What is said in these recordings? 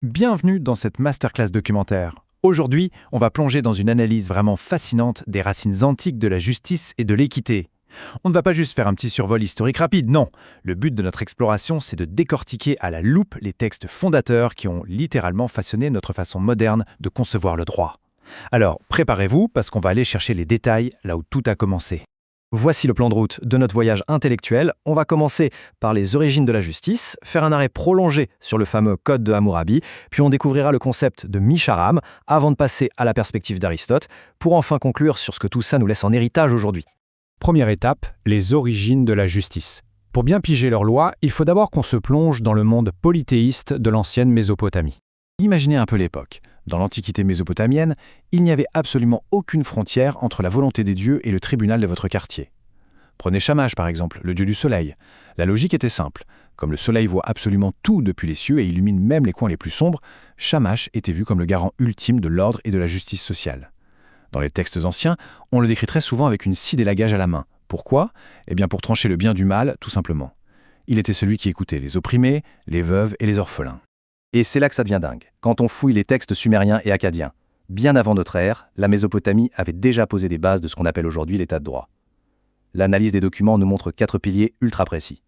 Bienvenue dans cette masterclass documentaire. Aujourd'hui, on va plonger dans une analyse vraiment fascinante des racines antiques de la justice et de l'équité. On ne va pas juste faire un petit survol historique rapide, non. Le but de notre exploration, c'est de décortiquer à la loupe les textes fondateurs qui ont littéralement façonné notre façon moderne de concevoir le droit. Alors, préparez-vous parce qu'on va aller chercher les détails là où tout a commencé. Voici le plan de route de notre voyage intellectuel. On va commencer par les origines de la justice, faire un arrêt prolongé sur le fameux Code de Hammurabi, puis on découvrira le concept de Misharam, avant de passer à la perspective d'Aristote, pour enfin conclure sur ce que tout ça nous laisse en héritage aujourd'hui. Première étape, les origines de la justice. Pour bien piger leurs lois, il faut d'abord qu'on se plonge dans le monde polythéiste de l'ancienne Mésopotamie. Imaginez un peu l'époque. Dans l'Antiquité mésopotamienne, il n'y avait absolument aucune frontière entre la volonté des dieux et le tribunal de votre quartier. Prenez Shamash par exemple, le dieu du soleil. La logique était simple. Comme le soleil voit absolument tout depuis les cieux et illumine même les coins les plus sombres, Shamash était vu comme le garant ultime de l'ordre et de la justice sociale. Dans les textes anciens, on le décrit très souvent avec une scie d'élagage à la main. Pourquoi ? Eh bien pour trancher le bien du mal, tout simplement. Il était celui qui écoutait les opprimés, les veuves et les orphelins. Et c'est là que ça devient dingue, quand on fouille les textes sumériens et akkadiens. Bien avant notre ère, la Mésopotamie avait déjà posé des bases de ce qu'on appelle aujourd'hui l'état de droit. L'analyse des documents nous montre 4 piliers ultra précis.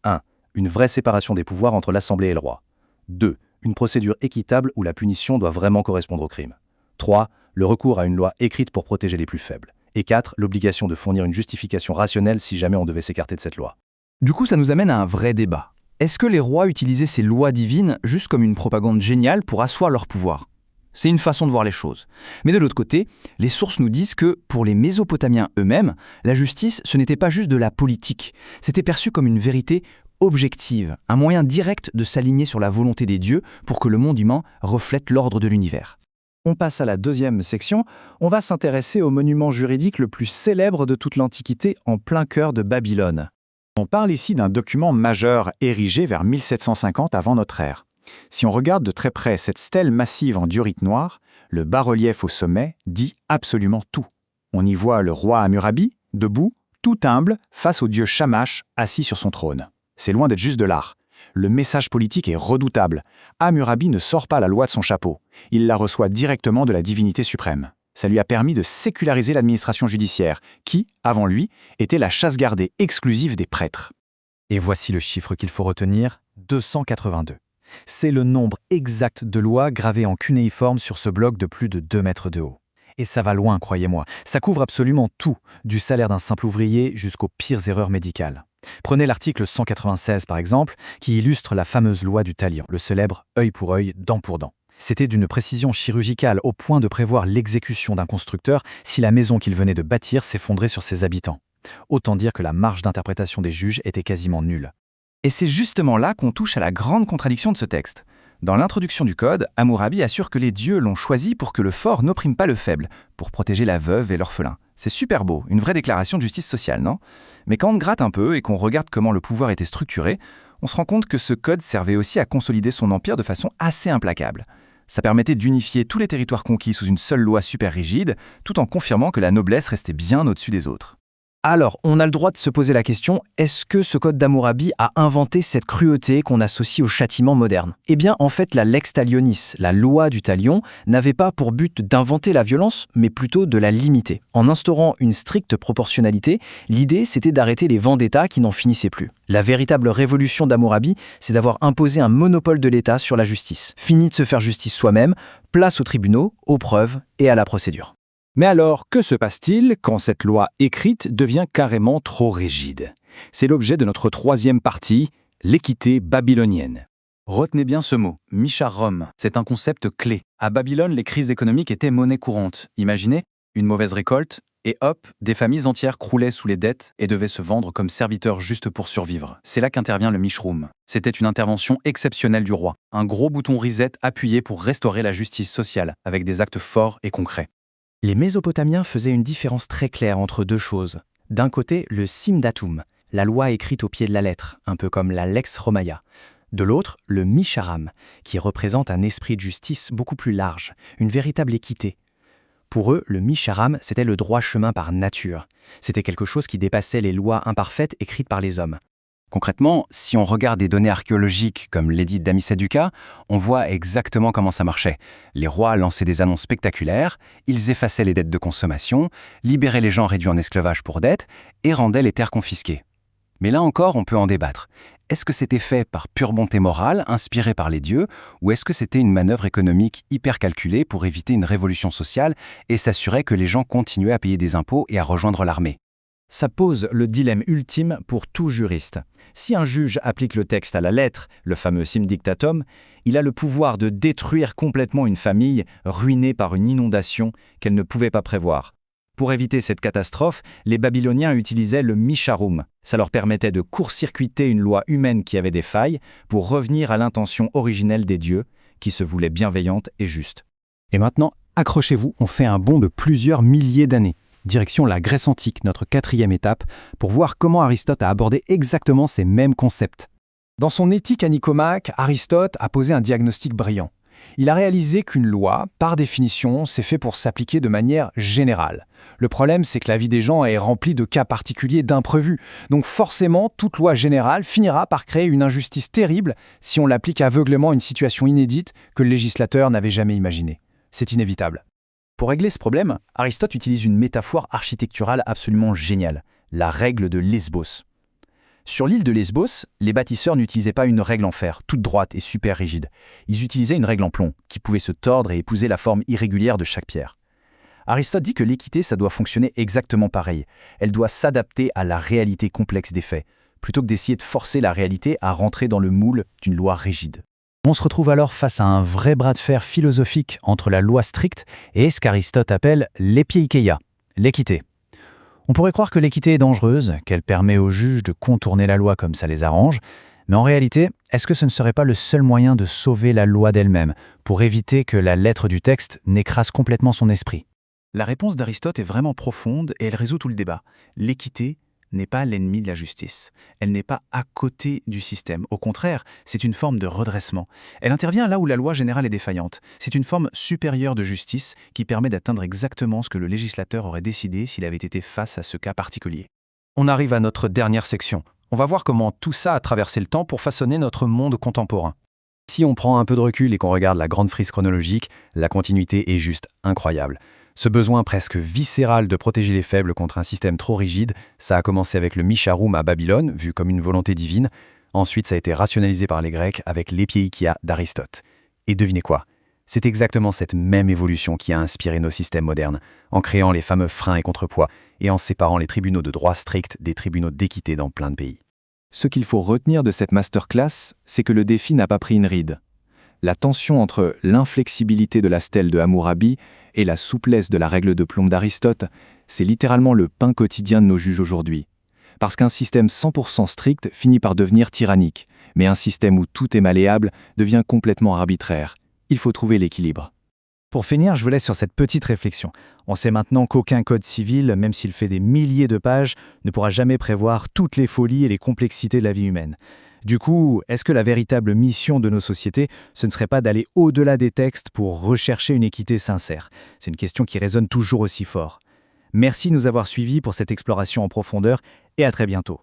1. Une vraie séparation des pouvoirs entre l'Assemblée et le roi. 2. Une procédure équitable où la punition doit vraiment correspondre au crime. 3. Le recours à une loi écrite pour protéger les plus faibles. Et 4. L'obligation de fournir une justification rationnelle si jamais on devait s'écarter de cette loi. Du coup, ça nous amène à un vrai débat. Est-ce que les rois utilisaient ces lois divines juste comme une propagande géniale pour asseoir leur pouvoir ? C'est une façon de voir les choses. Mais de l'autre côté, les sources nous disent que, pour les Mésopotamiens eux-mêmes, la justice, ce n'était pas juste de la politique. C'était perçu comme une vérité objective, un moyen direct de s'aligner sur la volonté des dieux pour que le monde humain reflète l'ordre de l'univers. On passe à la deuxième section. On va s'intéresser au monument juridique le plus célèbre de toute l'Antiquité en plein cœur de Babylone. On parle ici d'un document majeur érigé vers 1750 avant notre ère. Si on regarde de très près cette stèle massive en diorite noire, le bas-relief au sommet dit absolument tout. On y voit le roi Hammurabi, debout, tout humble, face au dieu Shamash, assis sur son trône. C'est loin d'être juste de l'art. Le message politique est redoutable. Hammurabi ne sort pas la loi de son chapeau. Il la reçoit directement de la divinité suprême. Ça lui a permis de séculariser l'administration judiciaire, qui, avant lui, était la chasse gardée exclusive des prêtres. Et voici le chiffre qu'il faut retenir, 282. C'est le nombre exact de lois gravées en cunéiforme sur ce bloc de plus de 2 mètres de haut. Et ça va loin, croyez-moi. Ça couvre absolument tout, du salaire d'un simple ouvrier jusqu'aux pires erreurs médicales. Prenez l'article 196 par exemple, qui illustre la fameuse loi du talion, le célèbre œil pour œil, dent pour dent. C'était d'une précision chirurgicale au point de prévoir l'exécution d'un constructeur si la maison qu'il venait de bâtir s'effondrait sur ses habitants. Autant dire que la marge d'interprétation des juges était quasiment nulle. Et c'est justement là qu'on touche à la grande contradiction de ce texte. Dans l'introduction du code, Hammurabi assure que les dieux l'ont choisi pour que le fort n'opprime pas le faible, pour protéger la veuve et l'orphelin. C'est super beau, une vraie déclaration de justice sociale, non ? Mais quand on gratte un peu et qu'on regarde comment le pouvoir était structuré, on se rend compte que ce code servait aussi à consolider son empire de façon assez implacable. Ça permettait d'unifier tous les territoires conquis sous une seule loi super rigide, tout en confirmant que la noblesse restait bien au-dessus des autres. Alors, on a le droit de se poser la question, est-ce que ce code d'Hammurabi a inventé cette cruauté qu'on associe au châtiment moderne ? Eh bien, en fait, la lex talionis, la loi du talion, n'avait pas pour but d'inventer la violence, mais plutôt de la limiter. En instaurant une stricte proportionnalité, l'idée, c'était d'arrêter les vendettas qui n'en finissaient plus. La véritable révolution d'Hammurabi, c'est d'avoir imposé un monopole de l'État sur la justice. Fini de se faire justice soi-même, place aux tribunaux, aux preuves et à la procédure. Mais alors, que se passe-t-il quand cette loi écrite devient carrément trop rigide ? C'est l'objet de notre troisième partie, l'équité babylonienne. Retenez bien ce mot, Misharom, c'est un concept clé. À Babylone, les crises économiques étaient monnaie courante. Imaginez, une mauvaise récolte, et hop, des familles entières croulaient sous les dettes et devaient se vendre comme serviteurs juste pour survivre. C'est là qu'intervient le Mishroum. C'était une intervention exceptionnelle du roi, un gros bouton reset appuyé pour restaurer la justice sociale, avec des actes forts et concrets. Les Mésopotamiens faisaient une différence très claire entre deux choses. D'un côté, le simdatum, la loi écrite au pied de la lettre, un peu comme la lex Romaya. De l'autre, le misharam, qui représente un esprit de justice beaucoup plus large, une véritable équité. Pour eux, le misharam, c'était le droit chemin par nature. C'était quelque chose qui dépassait les lois imparfaites écrites par les hommes. Concrètement, si on regarde des données archéologiques comme l'édit d'Amissaduca, on voit exactement comment ça marchait. Les rois lançaient des annonces spectaculaires, ils effaçaient les dettes de consommation, libéraient les gens réduits en esclavage pour dette et rendaient les terres confisquées. Mais là encore, on peut en débattre. Est-ce que c'était fait par pure bonté morale, inspiré par les dieux, ou est-ce que c'était une manœuvre économique hyper calculée pour éviter une révolution sociale et s'assurer que les gens continuaient à payer des impôts et à rejoindre l'armée ? Ça pose le dilemme ultime pour tout juriste. Si un juge applique le texte à la lettre, le fameux sim dictatum, il a le pouvoir de détruire complètement une famille ruinée par une inondation qu'elle ne pouvait pas prévoir. Pour éviter cette catastrophe, les Babyloniens utilisaient le misharum. Ça leur permettait de court-circuiter une loi humaine qui avait des failles pour revenir à l'intention originelle des dieux, qui se voulait bienveillante et juste. Et maintenant, accrochez-vous, on fait un bond de plusieurs milliers d'années. Direction la Grèce antique, notre 4e étape, pour voir comment Aristote a abordé exactement ces mêmes concepts. Dans son Éthique à Nicomaque, Aristote a posé un diagnostic brillant. Il a réalisé qu'une loi, par définition, c'est fait pour s'appliquer de manière générale. Le problème, c'est que la vie des gens est remplie de cas particuliers d'imprévus. Donc forcément, toute loi générale finira par créer une injustice terrible si on l'applique aveuglément à une situation inédite que le législateur n'avait jamais imaginée. C'est inévitable. Pour régler ce problème, Aristote utilise une métaphore architecturale absolument géniale, la règle de Lesbos. Sur l'île de Lesbos, les bâtisseurs n'utilisaient pas une règle en fer, toute droite et super rigide. Ils utilisaient une règle en plomb, qui pouvait se tordre et épouser la forme irrégulière de chaque pierre. Aristote dit que l'équité, ça doit fonctionner exactement pareil. Elle doit s'adapter à la réalité complexe des faits, plutôt que d'essayer de forcer la réalité à rentrer dans le moule d'une loi rigide. On se retrouve alors face à un vrai bras de fer philosophique entre la loi stricte et ce qu'Aristote appelle l'epieikeia, l'équité. On pourrait croire que l'équité est dangereuse, qu'elle permet aux juges de contourner la loi comme ça les arrange, mais en réalité, est-ce que ce ne serait pas le seul moyen de sauver la loi d'elle-même, pour éviter que la lettre du texte n'écrase complètement son esprit ? La réponse d'Aristote est vraiment profonde et elle résout tout le débat. L'équité n'est pas l'ennemi de la justice. Elle n'est pas à côté du système. Au contraire, c'est une forme de redressement. Elle intervient là où la loi générale est défaillante. C'est une forme supérieure de justice qui permet d'atteindre exactement ce que le législateur aurait décidé s'il avait été face à ce cas particulier. On arrive à notre dernière section. On va voir comment tout ça a traversé le temps pour façonner notre monde contemporain. Si on prend un peu de recul et qu'on regarde la grande frise chronologique, la continuité est juste incroyable. Ce besoin presque viscéral de protéger les faibles contre un système trop rigide, ça a commencé avec le misharum à Babylone, vu comme une volonté divine. Ensuite, ça a été rationalisé par les Grecs avec l'epieikeia d'Aristote. Et devinez quoi ? C'est exactement cette même évolution qui a inspiré nos systèmes modernes, en créant les fameux freins et contrepoids, et en séparant les tribunaux de droit strict des tribunaux d'équité dans plein de pays. Ce qu'il faut retenir de cette masterclass, c'est que le défi n'a pas pris une ride. La tension entre l'inflexibilité de la stèle de Hammurabi et la souplesse de la règle de plomb d'Aristote, c'est littéralement le pain quotidien de nos juges aujourd'hui. Parce qu'un système 100% strict finit par devenir tyrannique, mais un système où tout est malléable devient complètement arbitraire. Il faut trouver l'équilibre. Pour finir, je vous laisse sur cette petite réflexion. On sait maintenant qu'aucun code civil, même s'il fait des milliers de pages, ne pourra jamais prévoir toutes les folies et les complexités de la vie humaine. Du coup, est-ce que la véritable mission de nos sociétés, ce ne serait pas d'aller au-delà des textes pour rechercher une équité sincère ? C'est une question qui résonne toujours aussi fort. Merci de nous avoir suivis pour cette exploration en profondeur et à très bientôt.